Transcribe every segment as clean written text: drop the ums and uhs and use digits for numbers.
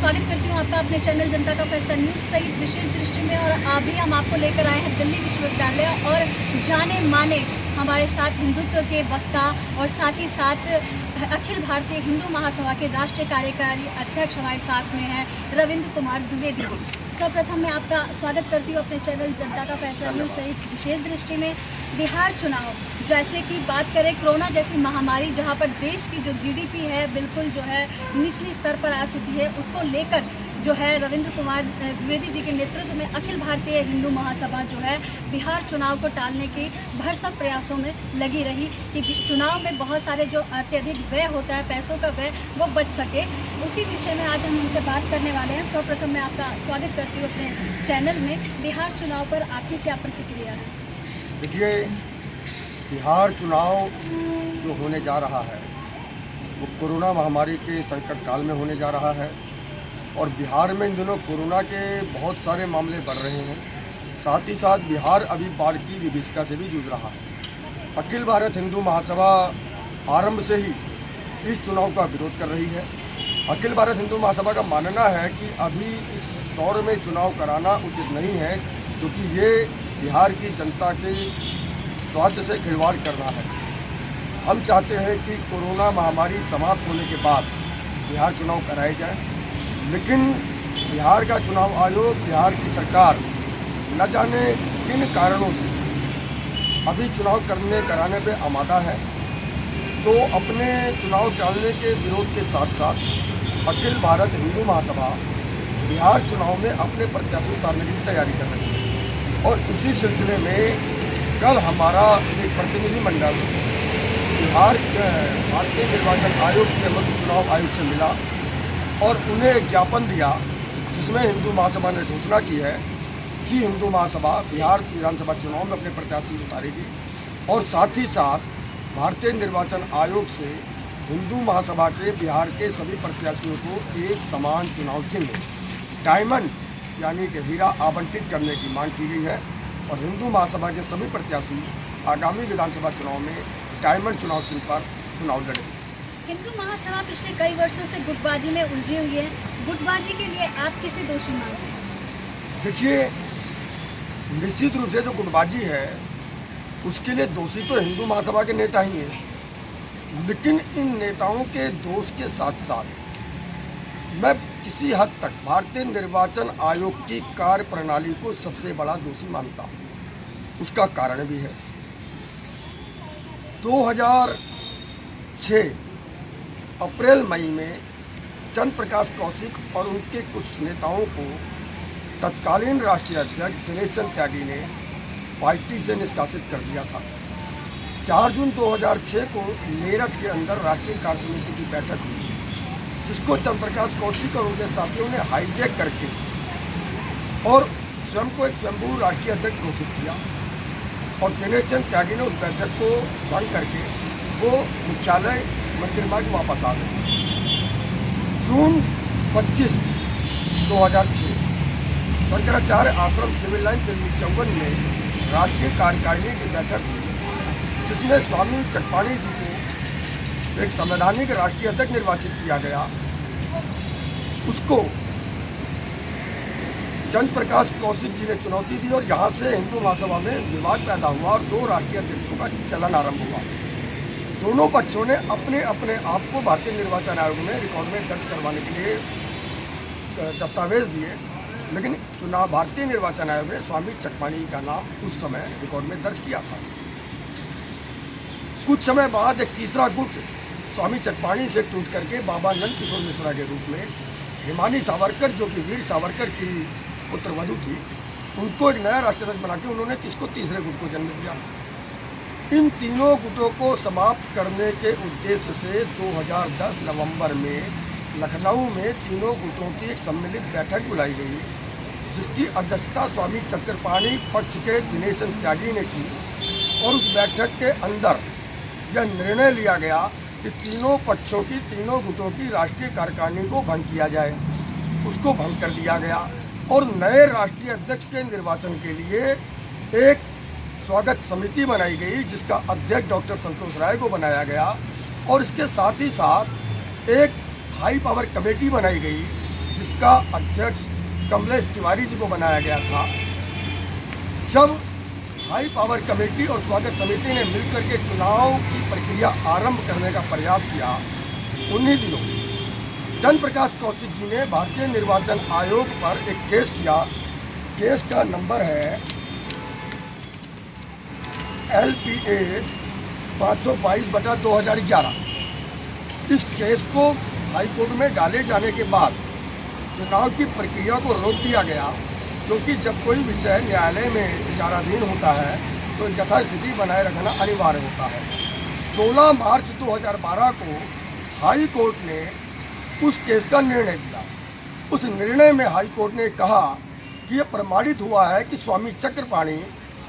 स्वागत करती हूँ आपका अपने चैनल जनता का फैसला न्यूज़ सहित विशेष दृष्टि में। और अभी हम आपको लेकर आए हैं दिल्ली विश्वविद्यालय और जाने माने हमारे साथ हिंदुत्व के वक्ता और साथ ही साथ अखिल भारतीय हिंदू महासभा के राष्ट्रीय कार्यकारी अध्यक्ष हमारे साथ में हैं रविंद्र कुमार द्विवेदी जी। सर्वप्रथम मैं आपका स्वागत करती हूँ अपने चैनल जनता का फैसला न्यूज़ सहित विशेष दृष्टि में। बिहार चुनाव, जैसे कि बात करें कोरोना जैसी महामारी जहां पर देश की जो जीडीपी है बिल्कुल जो है निचली स्तर पर आ चुकी है, उसको लेकर जो है रविंद्र कुमार द्विवेदी जी के नेतृत्व में अखिल भारतीय हिंदू महासभा जो है बिहार चुनाव को टालने के भरसक प्रयासों में लगी रही कि चुनाव में बहुत सारे जो अत्यधिक व्यय होता है, पैसों का व्यय, वो बच सके। उसी विषय में आज हम उनसे बात करने वाले हैं। सर्वप्रथम मैं आपका स्वागत करती हूँ अपने चैनल में। बिहार चुनाव पर आपकी क्या प्रतिक्रिया है? देखिए, बिहार चुनाव जो होने जा रहा है वो कोरोना महामारी के संकट काल में होने जा रहा है और बिहार में इन दिनों कोरोना के बहुत सारे मामले बढ़ रहे हैं। साथ ही साथ बिहार अभी बाढ़ की विभीषिका से भी जूझ रहा है। अखिल भारत हिंदू महासभा आरंभ से ही इस चुनाव का विरोध कर रही है। अखिल भारत हिंदू महासभा का मानना है कि अभी इस दौर में चुनाव कराना उचित नहीं है, क्योंकि ये बिहार की जनता के स्वास्थ्य से खिलवाड़ करना है। हम चाहते हैं कि कोरोना महामारी समाप्त होने के बाद बिहार चुनाव कराए जाए, लेकिन बिहार का चुनाव आयोग, बिहार की सरकार न जाने किन कारणों से अभी चुनाव कराने पे आमादा है। तो अपने चुनाव टालने के विरोध के साथ साथ अखिल भारत हिंदू महासभा बिहार चुनाव में अपने प्रत्याशी उतारने की तैयारी कर रही है। और इसी सिलसिले में कल हमारा एक प्रतिनिधि मंडल बिहार भारतीय निर्वाचन आयोग के मुख्य चुनाव आयुक्त से मिला और उन्हें एक ज्ञापन दिया, जिसमें हिंदू महासभा ने घोषणा की है कि हिंदू महासभा बिहार विधानसभा चुनाव में अपने प्रत्याशी उतारेगी। और साथ ही साथ भारतीय निर्वाचन आयोग से हिंदू महासभा के बिहार के सभी प्रत्याशियों को एक समान चुनाव चिन्ह डायमंड यानी कि हीरा आवंटित करने की मांग की गई है। और हिंदू महासभा के सभी प्रत्याशी आगामी विधानसभा चुनाव में डायमंड चुनाव चिन्ह पर चुनाव लड़ेंगे। हिंदू महासभा पिछले कई वर्षों से गुटबाजी में उलझी हुई है। गुटबाजी के लिए आप किसे दोषी मानते हैं? देखिए, निश्चित रूप से जो गुटबाजी है उसके लिए दोषी तो हिंदू महासभा के नेता ही हैं, लेकिन इन नेताओं के दोष के साथ साथ मैं किसी हद तक भारतीय निर्वाचन आयोग की कार्यप्रणाली को सबसे बड़ा दोषी मानता हूँ। उसका कारण भी है, 2006 अप्रैल मई में चंद्र प्रकाश कौशिक और उनके कुछ नेताओं को तत्कालीन राष्ट्रीय अध्यक्ष दिनेश चंद्र त्यागी ने पार्टी से निष्कासित कर दिया था। 4 जून 2006 को मेरठ के अंदर राष्ट्रीय कार्य समिति की बैठक हुई, जिसको चंद्र प्रकाश कौशिक और उनके साथियों ने हाईजैक करके और स्वयं को एक स्वयंभू राष्ट्रीय अध्यक्ष घोषित किया। और दिनेश चंद्र त्यागी ने उस बैठक को भंग करके वो मुख्यालय मंदिर मार्ग वापस आ गए। जून 25, 2006 शंकराचार्य आश्रम सिविल लाइन दिल्ली 54 में राष्ट्रीय कार्यकारिणी की बैठक हुई, जिसमें स्वामी चकपाणी जी को एक संवैधानिक राष्ट्रीय अध्यक्ष निर्वाचित किया गया। उसको चंद्र प्रकाश कौशिक जी ने चुनौती दी और यहाँ से हिंदू महासभा में विवाद पैदा हुआ और 2 राष्ट्रीय अध्यक्षों का चलन आरंभ हुआ। दोनों पक्षों ने अपने अपने आप को भारतीय निर्वाचन आयोग में रिकॉर्ड में दर्ज करवाने के लिए दस्तावेज दिए, लेकिन भारतीय निर्वाचन आयोग ने स्वामी चकपाणी का नाम उस समय रिकॉर्ड में दर्ज किया था। कुछ समय बाद एक तीसरा गुट स्वामी चकपाणी से टूट करके बाबा नंद किशोर मिश्रा के रूप में हिमानी सावरकर, जो कि वीर सावरकर की पुत्रवधू थी, उनको एक नया राष्ट्रीय अध्यक्ष बना के उन्होंने इसको तीसरे गुट को जन्म दिया। इन तीनों गुटों को समाप्त करने के उद्देश्य से 2010 नवंबर में लखनऊ में तीनों गुटों की एक सम्मिलित बैठक बुलाई गई, जिसकी अध्यक्षता स्वामी चक्रपाणी पक्ष के दिनेश चंद्र त्यागी ने की। और उस बैठक के अंदर यह निर्णय लिया गया कि तीनों पक्षों की, तीनों गुटों की राष्ट्रीय कार्यकारिणी को भंग किया जाए। उसको भंग कर दिया गया और नए राष्ट्रीय अध्यक्ष के निर्वाचन के लिए एक स्वागत समिति बनाई गई, जिसका अध्यक्ष डॉक्टर संतोष राय को बनाया गया। और इसके साथ ही साथ एक हाई पावर कमेटी बनाई गई, का अध्यक्ष कमलेश तिवारी जी को बनाया गया था। जब हाई पावर कमेटी और स्वागत समिति ने मिलकर के चुनाव की प्रक्रिया आरंभ करने का प्रयास किया, उन्हीं दिनों चंद्र प्रकाश कौशिक जी ने भारतीय निर्वाचन आयोग पर एक केस किया। केस का नंबर है LPA 522/2011। इस केस को हाई कोर्ट में डाले जाने के बाद चुनाव की प्रक्रिया को रोक दिया गया, क्योंकि जब कोई विषय न्यायालय में विचाराधीन होता है तो यथास्थिति बनाए रखना अनिवार्य होता है। 16 मार्च 2012 को हाई कोर्ट ने उस केस का निर्णय दिया। उस निर्णय में हाई कोर्ट ने कहा कि यह प्रमाणित हुआ है कि स्वामी चक्रपाणी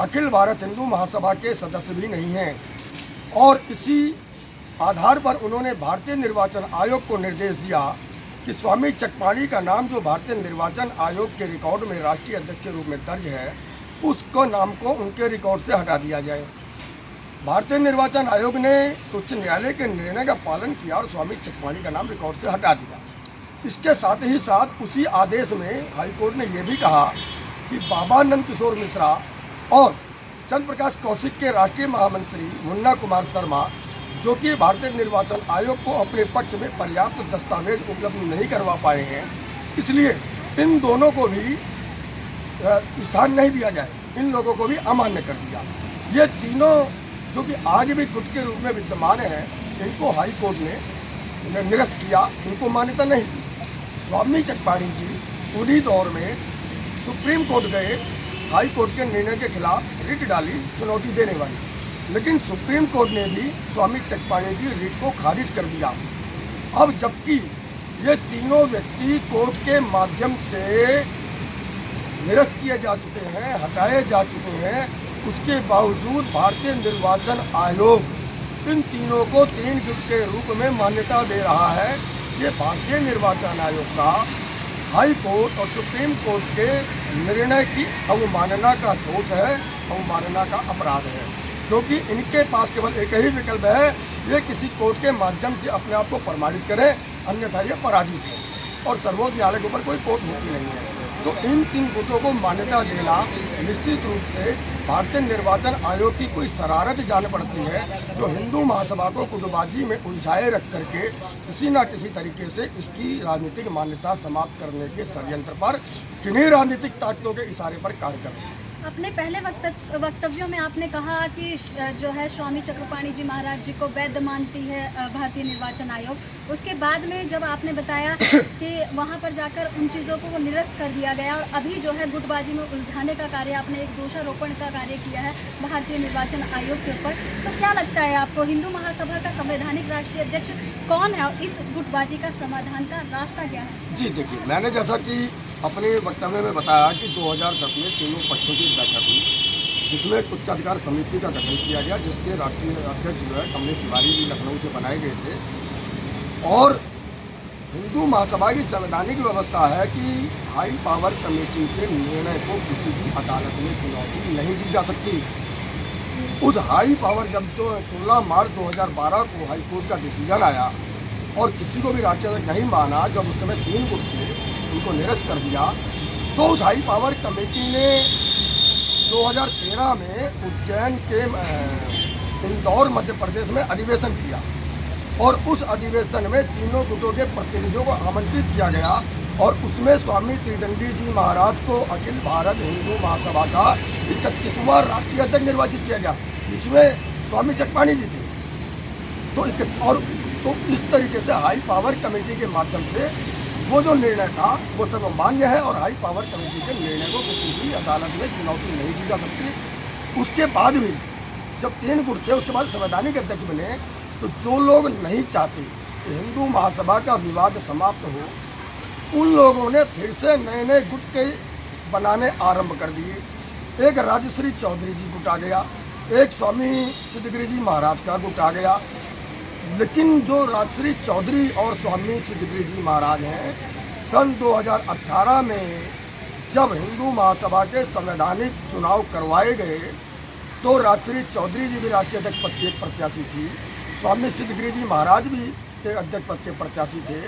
अखिल भारत हिंदू महासभा के सदस्य भी नहीं हैं, और इसी आधार पर उन्होंने भारतीय निर्वाचन आयोग को निर्देश दिया कि स्वामी चक्रपाणी का नाम, जो भारतीय निर्वाचन आयोग के रिकॉर्ड में राष्ट्रीय अध्यक्ष के रूप में दर्ज है, उसको नाम को उनके रिकॉर्ड से हटा दिया जाए। भारतीय निर्वाचन आयोग ने उच्च न्यायालय के निर्णय का पालन किया और स्वामी चक्रपाणी का नाम रिकॉर्ड से हटा दिया। इसके साथ ही साथ उसी आदेश में हाई कोर्ट ने यह भी कहा कि बाबा नंद किशोर मिश्रा और चंद्र प्रकाश कौशिक के राष्ट्रीय महामंत्री मुन्ना कुमार शर्मा, जो कि भारतीय निर्वाचन आयोग को अपने पक्ष में पर्याप्त दस्तावेज उपलब्ध नहीं करवा पाए हैं, इसलिए इन दोनों को भी स्थान नहीं दिया जाए, इन लोगों को भी अमान्य कर दिया। ये तीनों जो कि आज भी गुट के रूप में विद्यमान हैं, इनको हाई कोर्ट ने निरस्त किया, इनको मान्यता नहीं दी। स्वामी चक्रपाणी जी उन्हीं दौर में सुप्रीम कोर्ट गए, हाई कोर्ट के निर्णय के खिलाफ रिट डाली चुनौती देने वाली, लेकिन सुप्रीम कोर्ट ने भी स्वामी चक्रपाणी की रिट को खारिज कर दिया। अब जबकि ये तीनों व्यक्ति कोर्ट के माध्यम से निरस्त किए जा चुके हैं, हटाए जा चुके हैं, उसके बावजूद भारतीय निर्वाचन आयोग इन तीनों को 3 गुट के रूप में मान्यता दे रहा है। ये भारतीय निर्वाचन आयोग का हाई कोर्ट और सुप्रीम कोर्ट के निर्णय की अवमानना का दोष है, अवमानना का अपराध है, क्योंकि इनके पास केवल एक ही विकल्प है, ये किसी कोर्ट के माध्यम से अपने आप को प्रमाणित करें, अन्यथा ये पराजित है और सर्वोच्च न्यायालय के ऊपर कोई कोर्ट होती नहीं है। तो इन 3 गुटों को मान्यता देना निश्चित रूप से भारतीय निर्वाचन आयोग की कोई शरारत जान पड़ती है, जो हिंदू महासभा को गुटबाजी में उलझाए रख करके किसी न किसी तरीके से इसकी राजनीतिक मान्यता समाप्त करने के षड्यंत्र पर किन्हीं राजनीतिक ताकतों के इशारे पर कार्य कर रहे हैं। अपने पहले वक्तव्यों में आपने कहा कि जो है स्वामी चक्रपाणी जी महाराज जी को वैध मानती है भारतीय निर्वाचन आयोग। उसके बाद में जब आपने बताया कि वहां पर जाकर उन चीज़ों को निरस्त कर दिया गया और अभी जो है गुटबाजी में उलझाने का कार्य, आपने एक दोषारोपण का कार्य किया है भारतीय निर्वाचन आयोग के ऊपर, तो क्या लगता है आपको हिंदू महासभा का संवैधानिक राष्ट्रीय अध्यक्ष कौन है और इस गुटबाजी का समाधान का रास्ता क्या है? जी देखिए, मैंने जैसा कि अपने वक्तव्य में बताया कि 2010 में तीनों पक्षों की बैठक हुई, जिसमें उच्चाधिकार समिति का गठन किया गया, जिसके राष्ट्रीय अध्यक्ष जो है कमलेश तिवारी जी लखनऊ से बनाए गए थे। और हिंदू महासभा की संवैधानिक व्यवस्था है कि हाई पावर कमेटी के निर्णय को किसी भी अदालत में चुनौती नहीं दी जा सकती। उस हाई पावर, जब तो 16 मार्च 2012 को हाई कोर्ट का डिसीजन आया और किसी को भी राष्ट्रीय नहीं माना, जब उस समय 3 गुट थे, उनको निरस्त कर दिया, तो उस हाई पावर कमेटी ने 2013 में उज्जैन के इंदौर मध्य प्रदेश में अधिवेशन किया और उस अधिवेशन में तीनों गुटों के प्रतिनिधियों को आमंत्रित किया गया और उसमें स्वामी त्रिदंडी जी महाराज को अखिल भारत हिंदू महासभा का 31वां राष्ट्रीय अध्यक्ष निर्वाचित किया गया, जिसमें स्वामी चक्रपाणी जी थे। तो इस तरीके से हाई पावर कमेटी के माध्यम से वो जो निर्णय था वो सर्वमान्य है और हाई पावर कमेटी के निर्णय को किसी भी अदालत में चुनौती नहीं दी जा सकती। उसके बाद भी जब 3 गुट थे, उसके बाद संवैधानिक अध्यक्ष बने, तो जो लोग नहीं चाहते कि हिंदू महासभा का विवाद समाप्त हो, उन लोगों ने फिर से नए नए गुट के बनाने आरंभ कर दिए। एक राजश्री चौधरी जी गुट आ गया, एक स्वामी सिद्धगिरी जी महाराज का गुट आ गया। लेकिन जो राजश्री चौधरी और स्वामी सिद्धगिरी जी महाराज हैं, सन 2018 में जब हिंदू महासभा के संवैधानिक चुनाव करवाए गए तो राजश्री चौधरी जी भी राष्ट्रीय अध्यक्ष पद के प्रत्याशी थी, स्वामी सिद्धगिरी जी महाराज भी एक अध्यक्ष पद के प्रत्याशी थे,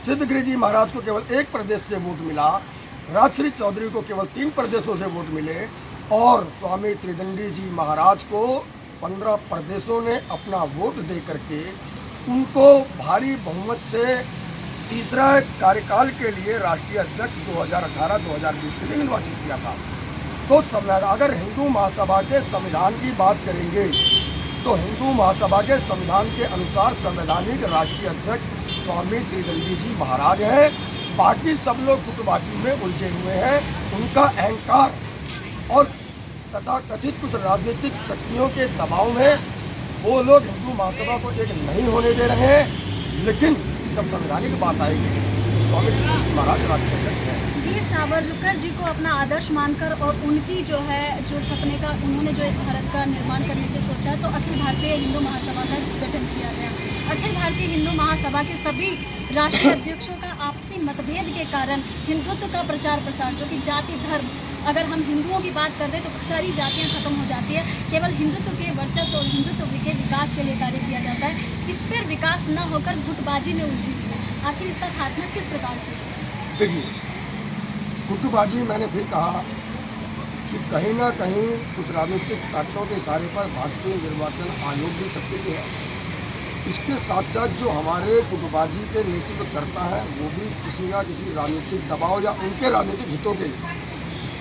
सिद्धगिरी जी महाराज को केवल 1 प्रदेश से वोट मिला, राजश्री चौधरी को केवल 3 प्रदेशों से वोट मिले और स्वामी त्रिदंडी जी महाराज को 15 प्रदेशों ने अपना वोट दे करके उनको भारी बहुमत से तीसरा कार्यकाल के लिए राष्ट्रीय अध्यक्ष 2018-2020 के लिए निर्वाचित किया था। तो अगर हिंदू महासभा के संविधान की बात करेंगे तो हिंदू महासभा के संविधान के अनुसार संवैधानिक राष्ट्रीय अध्यक्ष स्वामी त्रिदंडी जी महाराज हैं। बाकी सब लोग गुटबाजी में उलझे हुए हैं। उनका अहंकार और तथा कथित कुछ राजनीतिक शक्तियों के दबाव में वो लोग हिंदू महासभा को एक नहीं होने दे रहे हैं। लेकिन जब संवैधानिक बात आएगी तो स्वामी त्रिदंडी महाराज राष्ट्रीय अध्यक्ष हैं। वीर सावरकर जी को अपना आदर्श मानकर और उनकी जो सपने का उन्होंने जो एक भारत का निर्माण करने की सोचा तो अखिल भारतीय हिंदू महासभा का गठन किया गया। अखिल भारतीय हिंदू महासभा के सभी राष्ट्रीय अध्यक्षों का आपसी मतभेद के कारण हिंदुत्व का प्रचार प्रसार, जो कि जाति धर्म, अगर हम हिंदुओं की बात करते हैं तो सारी जातियां खत्म हो जाती है, केवल हिंदुत्व के वर्चस्व और हिंदुत्व के विकास के लिए कार्य किया जाता है। इस पर विकास न होकर गुटबाजी में उलझी हुई है। आखिर इसका खात्मा किस प्रकार से? देखिए, गुटबाजी मैंने फिर कहा कि कहीं ना कहीं कुछ राजनीतिक ताकतों के इशारे पर भारतीय निर्वाचन आयोग भी सक्रिय है। इसके साथ साथ जो हमारे गुटबाजी के नेतृत्व करता है वो भी किसी न किसी राजनीतिक दबाव या उनके राजनीतिक हितों के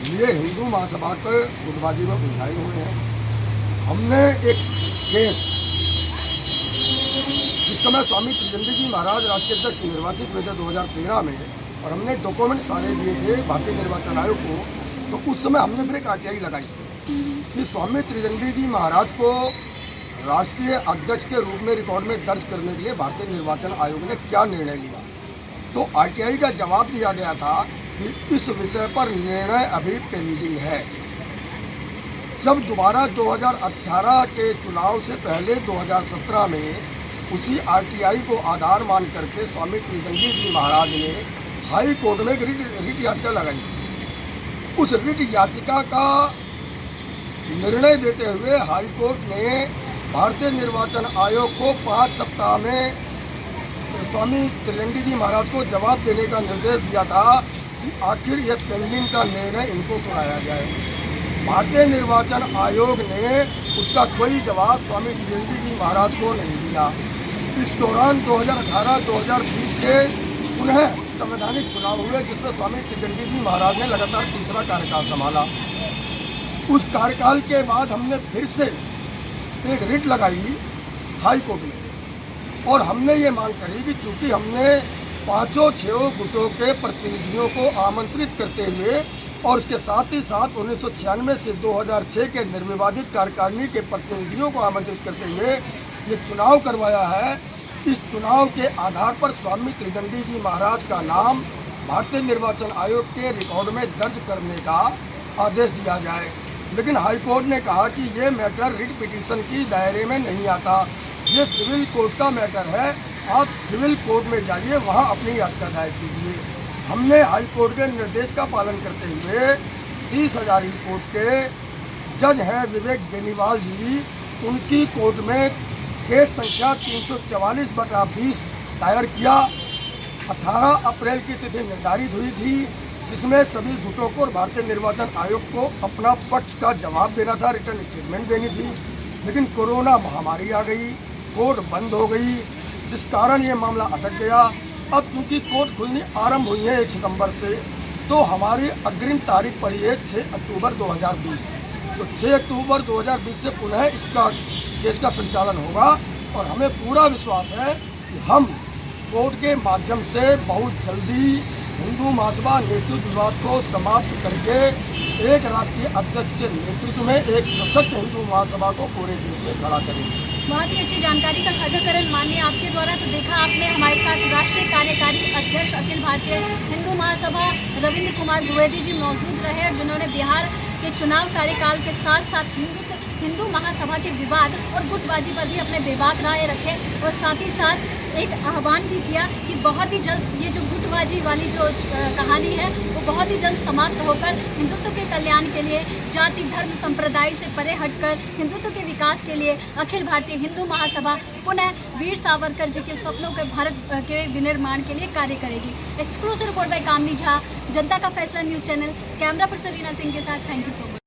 लिए हिंदू महासभा के गुटबाजी में उलझाए हुए हैं। हमने एक केस, जिस समय स्वामी त्रिदंडी जी महाराज राष्ट्रीय अध्यक्ष निर्वाचित हुए थे 2013 में, और हमने डॉक्यूमेंट सारे दिए थे भारतीय निर्वाचन आयोग को, तो उस समय हमने फिर एक RTI लगाई थी कि स्वामी त्रिदंडी जी महाराज को राष्ट्रीय अध्यक्ष के रूप में रिकॉर्ड में दर्ज करने के लिए भारतीय निर्वाचन आयोग ने क्या निर्णय लिया। तो RTI का जवाब दिया गया था कि इस विषय पर निर्णय अभी पेंडिंग है। जब दोबारा 2018 के चुनाव से पहले 2017 में उसी RTI को आधार मान करके स्वामी त्रिदंडी जी महाराज ने हाई कोर्ट में रिट याचिका लगाई। उस रिट याचिका का निर्णय देते हुए हाई कोर्ट ने भारतीय निर्वाचन आयोग को 5 सप्ताह में स्वामी त्रिदंडी जी महाराज को जवाब देने का निर्देश दिया था कि आखिर यह पेंडिंग का निर्णय इनको सुनाया जाए। भारतीय निर्वाचन आयोग ने उसका कोई जवाब स्वामी त्रिदंडी जी महाराज को नहीं दिया। इस दौरान 2018-2020 के पुनः संवैधानिक चुनाव हुए, जिसमें स्वामी त्रिदंडी जी महाराज ने लगातार तीसरा कार्यकाल संभाला। उस कार्यकाल के बाद हमने फिर से एक रिट लगाई हाई कोर्ट में और हमने ये मांग करी कि चूंकि हमने 5-6 गुटों के प्रतिनिधियों को आमंत्रित करते हुए और उसके साथ ही साथ 1996 से 2006 के निर्विवादित कार्यकारिणी के प्रतिनिधियों को आमंत्रित करते हुए ये चुनाव करवाया है, इस चुनाव के आधार पर स्वामी त्रिदंडी जी महाराज का नाम भारतीय निर्वाचन आयोग के रिकॉर्ड में दर्ज करने का आदेश दिया जाए। लेकिन हाई कोर्ट ने कहा कि ये मैटर रिट पिटीशन की दायरे में नहीं आता, ये सिविल कोर्ट का मैटर है, आप सिविल कोर्ट में जाइए, वहाँ अपनी याचिका दायर कीजिए। हमने हाई कोर्ट के निर्देश का पालन करते हुए 30 हजारी कोर्ट के जज हैं विवेक बेनीवाल जी, उनकी कोर्ट में केस संख्या 344/20 दायर किया। 18 अप्रैल की तिथि निर्धारित हुई थी, जिसमें सभी गुटों को और भारतीय निर्वाचन आयोग को अपना पक्ष का जवाब देना था, रिटर्न स्टेटमेंट देनी थी। लेकिन कोरोना महामारी आ गई, कोर्ट बंद हो गई, जिस कारण ये मामला अटक गया। अब चूंकि कोर्ट खुलनी आरंभ हुई है 1 सितंबर से, तो हमारी अग्रिम तारीख पड़ी है 6 अक्टूबर 2020। तो 6 अक्टूबर 2020 से पुनः इसका केस का संचालन होगा और हमें पूरा विश्वास है कि हम कोर्ट के माध्यम से बहुत जल्दी हिंदू महासभा नेतृत्व विवाद को समाप्त करके एक राष्ट्रीय अध्यक्ष के नेतृत्व में एक सशक्त हिंदू महासभा को पूरे देश में खड़ा करेंगे। बहुत ही अच्छी जानकारी का साझाकरण माननीय आपके द्वारा। तो देखा आपने, हमारे साथ राष्ट्रीय कार्यकारी अध्यक्ष अखिल भारतीय हिंदू महासभा रविंद्र कुमार द्विवेदी जी मौजूद रहे, जिन्होंने बिहार के चुनाव कार्यकाल के साथ साथ हिंदू महासभा के विवाद और गुटबाजी पर भी अपने बेबाक राय रखे और साथ ही साथ एक आह्वान भी किया कि बहुत ही जल्द ये जो गुटबाजी वाली जो कहानी है वो बहुत ही जल्द समाप्त होकर हिंदुत्व के कल्याण के लिए जाति धर्म संप्रदाय से परे हटकर हिंदुत्व के विकास के लिए अखिल भारतीय हिंदू महासभा पुनः वीर सावरकर जी के सपनों के भारत के विनिर्माण के लिए कार्य करेगी। एक्सक्लूसिव रिपोर्ट बाय कामनी झा, जनता का फैसला news channel. Camera person Reena Singh के साथ। Thank you so much.